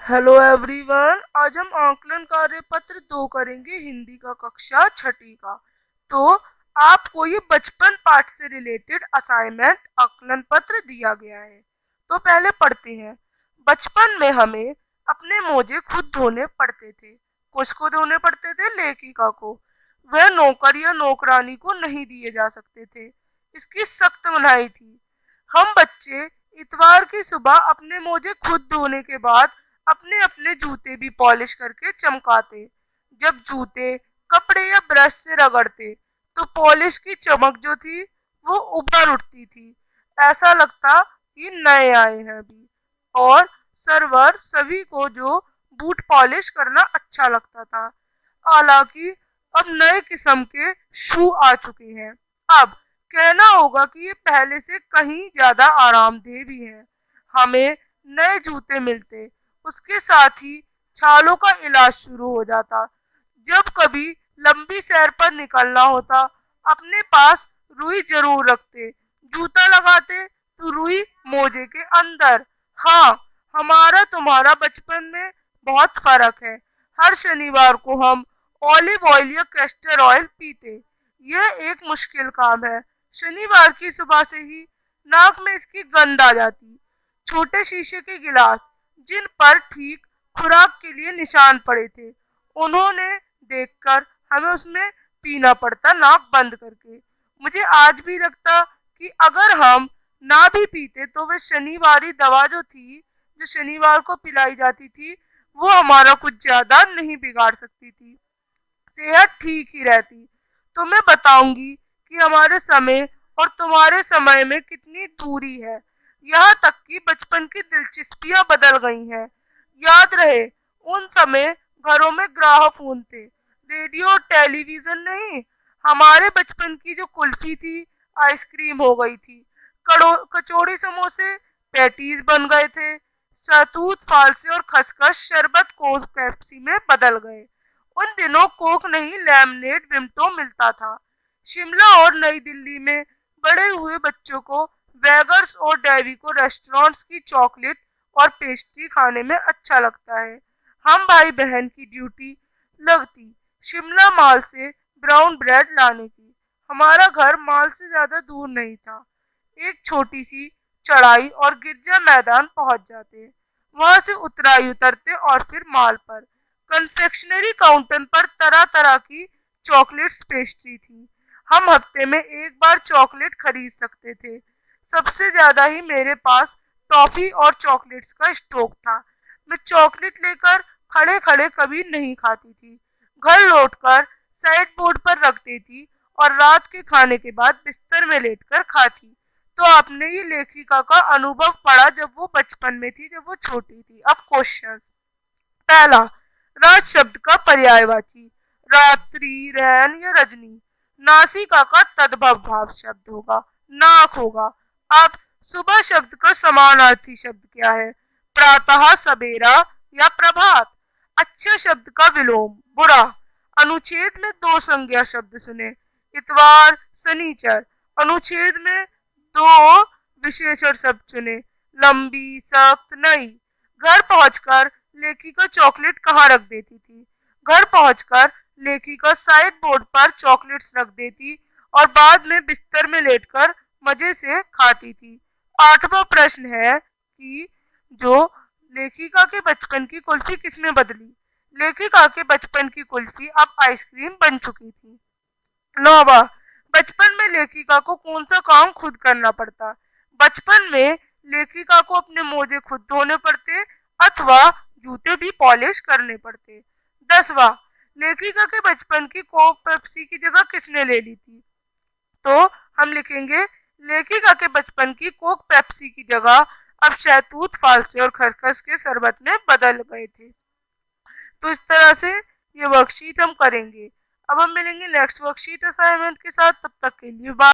Hello everyone, आज हम आकलन कार्य पत्र 2 करेंगे, हिंदी का कक्षा छठी का। तो आपको ये बचपन पाठ से रिलेटेड असाइनमेंट आकलन पत्र दिया गया है। तो पहले पढ़ते हैं। बचपन में हमें अपने मोजे खुद धोने पड़ते थे। किसको धोने पड़ते थे? लेखिका को। वह नौकर या नौकरानी को नहीं दिए जा सकते थे। इसकी सख्त मनाही थी। हम बच्चे इतवार की सुबह अपने मोजे खुद धोने के बाद अपने अपने जूते भी पॉलिश करके चमकाते। जब जूते कपड़े या ब्रश से रगड़ते तो पॉलिश की चमक जो थी वो उभर उठती थी। ऐसा लगता कि नए आए हैं अभी। और सर्वर सभी को जो बूट पॉलिश करना अच्छा लगता था। हालांकि अब नए किस्म के शू आ चुके हैं। अब कहना होगा कि ये पहले से कहीं ज्यादा आरामदेह भी है। हमें नए जूते मिलते, उसके साथ ही छालों का इलाज शुरू हो जाता। जब कभी लंबी सैर पर निकलना होता, अपने पास रुई जरूर रखते। जूता लगाते तो रुई मोजे के अंदर। हाँ, हमारा तुम्हारा बचपन में बहुत फर्क है। हर शनिवार को हम ऑलिव ऑयल या कैस्टर ऑयल पीते। यह एक मुश्किल काम है। शनिवार की सुबह से ही नाक में इसकी गंध आ जाती। छोटे शीशे के गिलास जिन पर ठीक खुराक के लिए निशान पड़े थे, उन्होंने देखकर हमें उसमें पीना पड़ता, नाक बंद करके। मुझे आज भी लगता कि अगर हम ना भी पीते तो वह शनिवारी दवा जो थी, जो शनिवार को पिलाई जाती थी, वो हमारा कुछ ज्यादा नहीं बिगाड़ सकती थी। सेहत ठीक ही रहती। तो मैं बताऊंगी कि हमारे समय और तुम्हारे समय में कितनी दूरी है। यहाँ तक कि बचपन की दिलचस्पियां बदल गई हैं। याद रहे, उन समय घरों में ग्रामोफोन थे, रेडियो और टेलीविजन नहीं। हमारे बचपन की जो कुल्फी थी, आइसक्रीम हो गई थी। कचौड़ी समोसे पैटीज बन गए थे। शहतूत फालसे और खसखस शरबत कोक पेप्सी में बदल गए। उन दिनों कोक नहीं, लेमनेड विमटो मिलता था। शिमला और नई दिल्ली में बड़े हुए बच्चों को वेगर्स और डेवी को रेस्टोरेंट्स की चॉकलेट और पेस्ट्री खाने में अच्छा लगता है। हम भाई बहन की ड्यूटी लगती शिमला माल से ब्राउन ब्रेड लाने की। हमारा घर माल से ज्यादा दूर नहीं था। एक छोटी सी चढ़ाई और गिरजा मैदान पहुंच जाते। वहां से उतराई उतरते और फिर माल पर कन्फेक्शनरी काउंटर पर तरह तरह की चॉकलेट्स पेस्ट्री थी। हम हफ्ते में एक बार चॉकलेट खरीद सकते थे। सबसे ज्यादा ही मेरे पास टॉफी और चॉकलेट्स का स्टॉक था। मैं चॉकलेट लेकर खड़े खड़े कभी नहीं खाती थी। घर लौटकर साइड बोर्ड पर रख देती और रात के खाने के बाद बिस्तर में लेटकर खाती। तो आपने ये लेखिका का अनुभव पढ़ा जब वो बचपन में थी, जब वो छोटी थी। अब क्वेश्चंस। पहला, रात शब्द का पर्यायवाची। रात्रि, रैन या रजनी। नासिका का तद्भव भाव शब्द होगा, नाक होगा। अब सुबह शब्द का समानार्थी शब्द क्या है? प्रातः, सवेरा या प्रभात। अच्छा शब्द का विलोम, बुरा। अनुच्छेद में दो संज्ञा शब्द सुने, इतवार, शनिचर। अनुच्छेद में दो विशेषण शब्द चुने, लंबी, सख्त, नई। घर पहुंचकर लेखिका चॉकलेट कहाँ रख देती थी? घर पहुंचकर लेखिका साइड बोर्ड पर चॉकलेट्स रख देती और बाद में बिस्तर में लेटकर मजे से खाती थी। आठवां प्रश्न है कि जो लेखिका के बचपन की कुल्फी किसमें बदली? लेखिका के बचपन की कुल्फी अब आइसक्रीम बन चुकी थी। नौवा, बचपन में लेखिका को कौन सा काम खुद करना पड़ता? बचपन में लेखिका को अपने मोजे खुद धोने पड़ते अथवा जूते भी पॉलिश करने पड़ते। 10वां, लेखिका के बचपन की कोक पेप्सी की जगह किसने ले ली थी? तो हम लिखेंगे लेखिका के बचपन की कोक पेप्सी की जगह अब शहतूत फालसे और खसखस के शरबत में बदल गए थे। तो इस तरह से ये वर्कशीट हम करेंगे। अब हम मिलेंगे नेक्स्ट वर्कशीट असाइनमेंट के साथ। तब तक के लिए बाय।